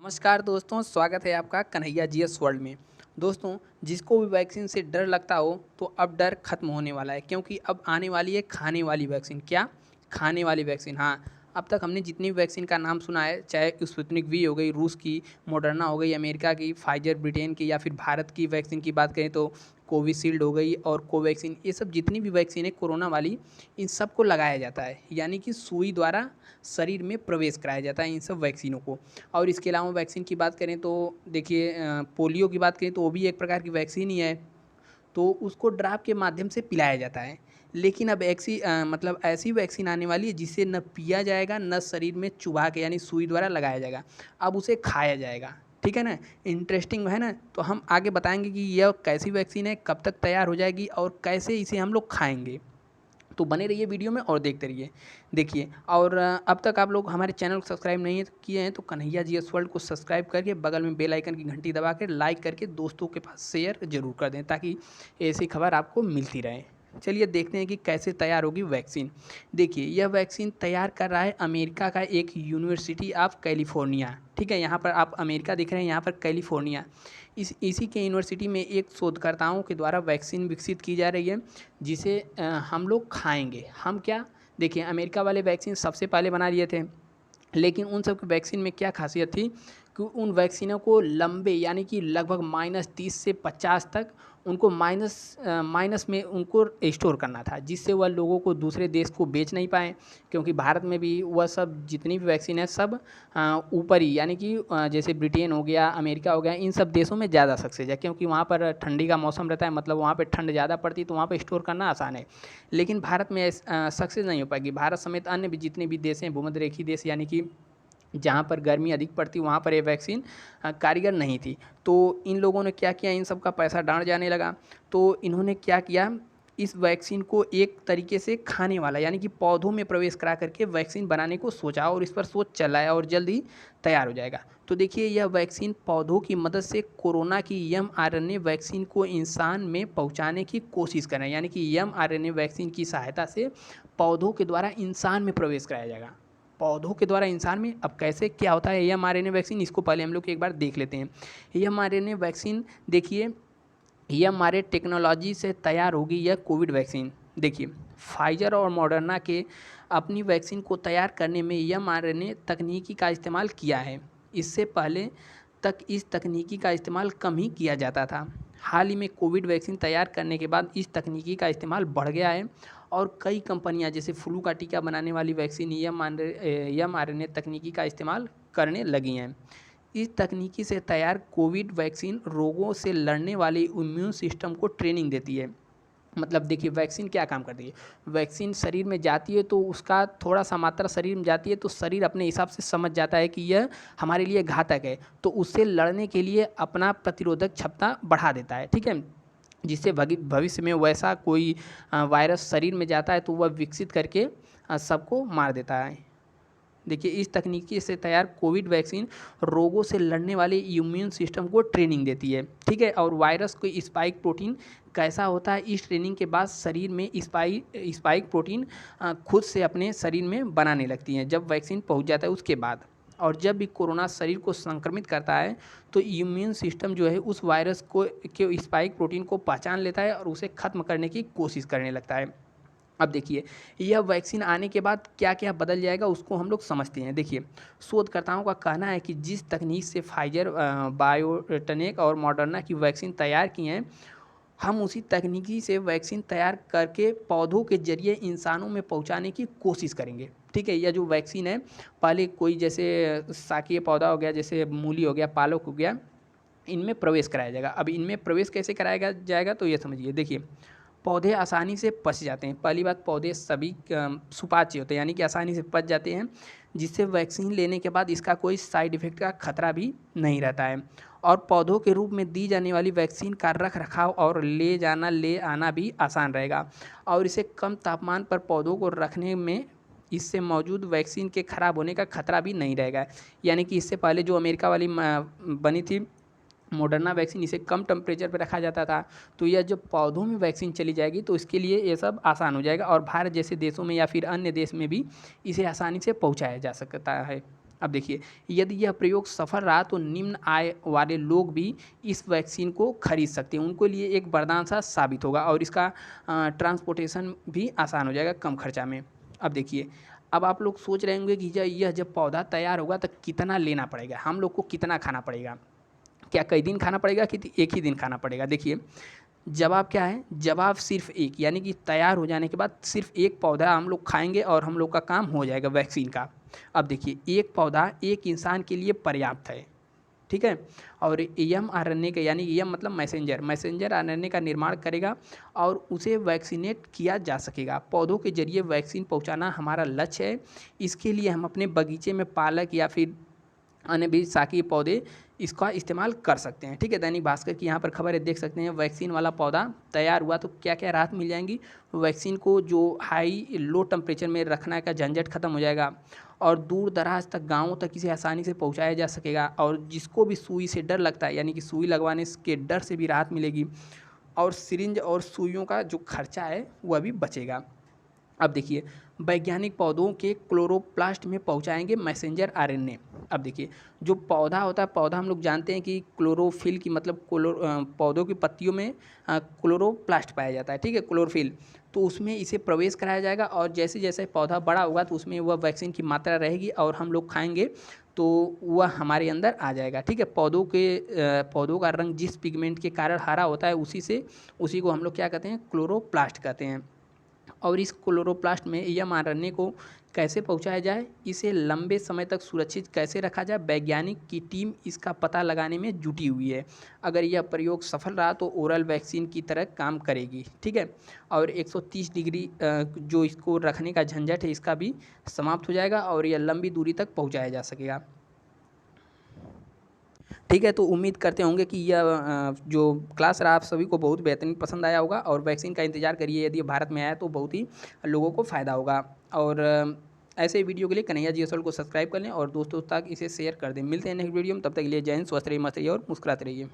नमस्कार दोस्तों, स्वागत है आपका कन्हैया जीएस वर्ल्ड में। दोस्तों, जिसको भी वैक्सीन से डर लगता हो तो अब डर खत्म होने वाला है, क्योंकि अब आने वाली है खाने वाली वैक्सीन। क्या? खाने वाली वैक्सीन। हाँ, अब तक हमने जितनी भी वैक्सीन का नाम सुना है, चाहे स्पुतनिक वी हो गई रूस की, मॉडर्ना हो गई अमेरिका की, फाइजर ब्रिटेन की, या फिर भारत की वैक्सीन की बात करें तो कोविशील्ड हो गई और कोवैक्सीन, ये सब जितनी भी वैक्सीन है कोरोना वाली, इन सबको लगाया जाता है, यानी कि सुई द्वारा शरीर में प्रवेश कराया जाता है इन सब वैक्सीनों को। और इसके अलावा वैक्सीन की बात करें तो देखिए, पोलियो की बात करें तो वो भी एक प्रकार की वैक्सीन ही है। तो उसको ड्राप के माध्यम से पिलाया जाता है। लेकिन अब मतलब ऐसी वैक्सीन आने वाली है जिसे न पिया जाएगा, न शरीर में चुभा के यानी सुई द्वारा लगाया जाएगा। अब उसे खाया जाएगा। ठीक है ना? इंटरेस्टिंग है ना? तो हम आगे बताएंगे कि यह कैसी वैक्सीन है, कब तक तैयार हो जाएगी और कैसे इसे हम लोग खाएंगे। तो बने रहिए वीडियो में और देखते रहिए। देखिए, और अब तक आप लोग हमारे चैनल को सब्सक्राइब नहीं किए हैं तो कन्हैया जीएस वर्ल्ड को सब्सक्राइब करके बगल में बेल आइकन की घंटी दबा कर लाइक करके दोस्तों के पास शेयर जरूर कर दें, ताकि ऐसी खबर आपको मिलती रहे। चलिए देखते हैं कि कैसे तैयार होगी वैक्सीन। देखिए, यह वैक्सीन तैयार कर रहा है अमेरिका का एक यूनिवर्सिटी ऑफ कैलिफोर्निया। ठीक है, यहाँ पर आप अमेरिका दिख रहे हैं, यहाँ पर कैलिफोर्निया। इसी के यूनिवर्सिटी में एक शोधकर्ताओं के द्वारा वैक्सीन विकसित की जा रही है, जिसे हम लोग खाएंगे। हम क्या? देखिए, अमेरिका वाले वैक्सीन सबसे पहले बना लिए थे, लेकिन उन सब की वैक्सीन में क्या खासियत थी कि उन वैक्सीनों को लंबे यानी कि लगभग -30 से 50 तक उनको माइनस में उनको स्टोर करना था, जिससे वह लोगों को दूसरे देश को बेच नहीं पाए। क्योंकि भारत में भी वह सब जितनी भी वैक्सीन है सब ऊपर ही, यानी कि जैसे ब्रिटेन हो गया, अमेरिका हो गया, इन सब देशों में ज़्यादा सक्सेस है, क्योंकि वहाँ पर ठंडी का मौसम रहता है, मतलब वहाँ पर ठंड ज़्यादा पड़ती है, तो वहाँ पर स्टोर करना आसान है। लेकिन भारत में सक्सेस नहीं हो पाएगी। भारत समेत अन्य भी जितने भी देश हैं, भूमध्य रेखीय देश, यानी कि जहाँ पर गर्मी अधिक पड़ती वहाँ पर ये वैक्सीन कारीगर नहीं थी। तो इन लोगों ने क्या किया, इन सब का पैसा डांड जाने लगा। तो इन्होंने क्या किया, इस वैक्सीन को एक तरीके से खाने वाला यानी कि पौधों में प्रवेश करा करके वैक्सीन बनाने को सोचा, और इस पर सोच चलाया और जल्द ही तैयार हो जाएगा। तो देखिए, यह वैक्सीन पौधों की मदद से कोरोना की mRNA वैक्सीन को इंसान में पहुंचाने की कोशिश कर रहे हैं, यानी कि mRNA वैक्सीन की सहायता से पौधों के द्वारा इंसान में प्रवेश कराया जाएगा। पौधों के द्वारा इंसान में। अब कैसे क्या होता है mRNA वैक्सीन, इसको पहले हम लोग एक बार देख लेते हैं। mRNA वैक्सीन, देखिए, ये हमारे टेक्नोलॉजी से तैयार होगी यह कोविड वैक्सीन। देखिए, फाइजर और मॉडर्ना के अपनी वैक्सीन को तैयार करने में mRNA तकनीकी का इस्तेमाल किया है। इससे पहले तक इस तकनीकी का इस्तेमाल कम ही किया जाता था। हाल ही में कोविड वैक्सीन तैयार करने के बाद इस तकनीकी का इस्तेमाल बढ़ गया है, और कई कंपनियां जैसे फ्लू का टीका बनाने वाली वैक्सीन mRNA तकनीकी का इस्तेमाल करने लगी हैं। इस तकनीकी से तैयार कोविड वैक्सीन रोगों से लड़ने वाले इम्यून सिस्टम को ट्रेनिंग देती है। मतलब देखिए, वैक्सीन क्या काम करती है। वैक्सीन शरीर में जाती है तो उसका थोड़ा सा मात्रा शरीर में जाती है, तो शरीर अपने हिसाब से समझ जाता है कि यह हमारे लिए घातक है, तो उससे लड़ने के लिए अपना प्रतिरोधक क्षमता बढ़ा देता है। ठीक है, जिससे भविष्य में वैसा कोई वायरस शरीर में जाता है तो वह विकसित करके सबको मार देता है। देखिए, इस तकनीकी से तैयार कोविड वैक्सीन रोगों से लड़ने वाले इम्यून सिस्टम को ट्रेनिंग देती है। ठीक है, और वायरस को स्पाइक प्रोटीन कैसा होता है, इस ट्रेनिंग के बाद शरीर में स्पाइक प्रोटीन खुद से अपने शरीर में बनाने लगती हैं जब वैक्सीन पहुंच जाता है उसके बाद। और जब भी कोरोना शरीर को संक्रमित करता है तो इम्यून सिस्टम जो है उस वायरस को के स्पाइक प्रोटीन को पहचान लेता है और उसे ख़त्म करने की कोशिश करने लगता है। अब देखिए, यह वैक्सीन आने के बाद क्या क्या बदल जाएगा उसको हम लोग समझते हैं। देखिए, शोधकर्ताओं का कहना है कि जिस तकनीक से फाइजर, बायोटेक और मॉडर्ना की वैक्सीन तैयार की हैं, हम उसी तकनीकी से वैक्सीन तैयार करके पौधों के जरिए इंसानों में पहुंचाने की कोशिश करेंगे। ठीक है, यह जो वैक्सीन है, पहले कोई जैसे शाकीय पौधा हो गया, जैसे मूली हो गया, पालक हो गया, इनमें प्रवेश कराया जाएगा। अब इनमें प्रवेश कैसे कराया जाएगा तो ये समझिए। देखिए, पौधे आसानी से पच जाते हैं। पहली बात, पौधे सभी सुपाच्य होते हैं, यानी कि आसानी से पच जाते हैं, जिससे वैक्सीन लेने के बाद इसका कोई साइड इफ़ेक्ट का खतरा भी नहीं रहता है। और पौधों के रूप में दी जाने वाली वैक्सीन का रख रखाव और ले आना भी आसान रहेगा, और इसे कम तापमान पर पौधों को रखने में इससे मौजूद वैक्सीन के खराब होने का खतरा भी नहीं रहेगा। यानी कि इससे पहले जो अमेरिका वाली बनी थी मॉडर्ना वैक्सीन, इसे कम टेम्परेचर पे रखा जाता था, तो यह जब पौधों में वैक्सीन चली जाएगी तो इसके लिए ये सब आसान हो जाएगा, और भारत जैसे देशों में या फिर अन्य देश में भी इसे आसानी से पहुंचाया जा सकता है। अब देखिए, यदि यह प्रयोग सफल रहा तो निम्न आय वाले लोग भी इस वैक्सीन को खरीद सकते हैं। उनको लिए एक वरदान सा साबित होगा और इसका ट्रांसपोर्टेशन भी आसान हो जाएगा कम खर्चा में। अब देखिए, अब आप लोग सोच रहे होंगे कि जब पौधा तैयार होगा तो कितना लेना पड़ेगा, हम लोग को कितना खाना पड़ेगा, क्या कई दिन खाना पड़ेगा कि एक ही दिन खाना पड़ेगा? देखिए, जवाब क्या है? जवाब सिर्फ एक, यानी कि तैयार हो जाने के बाद सिर्फ एक पौधा हम लोग खाएंगे और हम लोग का काम हो जाएगा वैक्सीन का। अब देखिए, एक पौधा एक इंसान के लिए पर्याप्त है, ठीक है। और एम आरएनए का, यानी एम मतलब मैसेंजर आरएनए का निर्माण करेगा और उसे वैक्सीनेट किया जा सकेगा। पौधों के जरिए वैक्सीन पहुंचाना हमारा लक्ष्य है। इसके लिए हम अपने बगीचे में पालक या फिर अन्य बीज शाकीय पौधे इसका इस्तेमाल कर सकते हैं, ठीक है। दैनिक भास्कर की यहाँ पर खबर है, देख सकते हैं। वैक्सीन वाला पौधा तैयार हुआ तो क्या क्या राहत मिल जाएंगी? वैक्सीन को जो लो टेम्परेचर में रखना का झंझट खत्म हो जाएगा और दूर दराज तक, गाँवों तक इसे आसानी से पहुँचाया जा सकेगा। और जिसको भी सुई से डर लगता है, यानी कि सुई लगवाने के डर से भी राहत मिलेगी और सिरिंज और सुइयों का जो खर्चा है वह भी बचेगा। अब देखिए, वैज्ञानिक पौधों के क्लोरोप्लास्ट में पहुंचाएंगे मैसेंजर आरएनए। अब देखिए, जो पौधा होता है, पौधा हम लोग जानते हैं कि क्लोरोफिल की मतलब पौधों की पत्तियों में क्लोरोप्लास्ट पाया जाता है, ठीक है, क्लोरोफिल। तो उसमें इसे प्रवेश कराया जाएगा और जैसे जैसे पौधा बड़ा होगा तो उसमें वह वैक्सीन की मात्रा रहेगी और हम लोग खाएंगे तो वह हमारे अंदर आ जाएगा, ठीक है। पौधों का रंग जिस पिगमेंट के कारण हरा होता है उसी को हम लोग क्या कहते हैं? क्लोरोप्लास्ट कहते हैं। और इस क्लोरोप्लास्ट में एमआरएनए को कैसे पहुंचाया जाए, इसे लंबे समय तक सुरक्षित कैसे रखा जाए, वैज्ञानिक की टीम इसका पता लगाने में जुटी हुई है। अगर यह प्रयोग सफल रहा तो ओरल वैक्सीन की तरह काम करेगी, ठीक है। और 130 डिग्री जो इसको रखने का झंझट है इसका भी समाप्त हो जाएगा और यह लंबी दूरी तक पहुँचाया जा सकेगा, ठीक है। तो उम्मीद करते होंगे कि यह जो क्लास रहा आप सभी को बहुत बेहतरीन पसंद आया होगा और वैक्सीन का इंतजार करिए, यदि भारत में आया तो बहुत ही लोगों को फ़ायदा होगा। और ऐसे वीडियो के लिए कन्हैया जी को सब्सक्राइब कर लें और दोस्तों तक इसे शेयर कर दें। मिलते हैं नेक्स्ट वीडियो में, तब तक के लिए जय हिंद, स्वस्थ रहिए, मस्त रहिए और मुस्कुराते रहिए।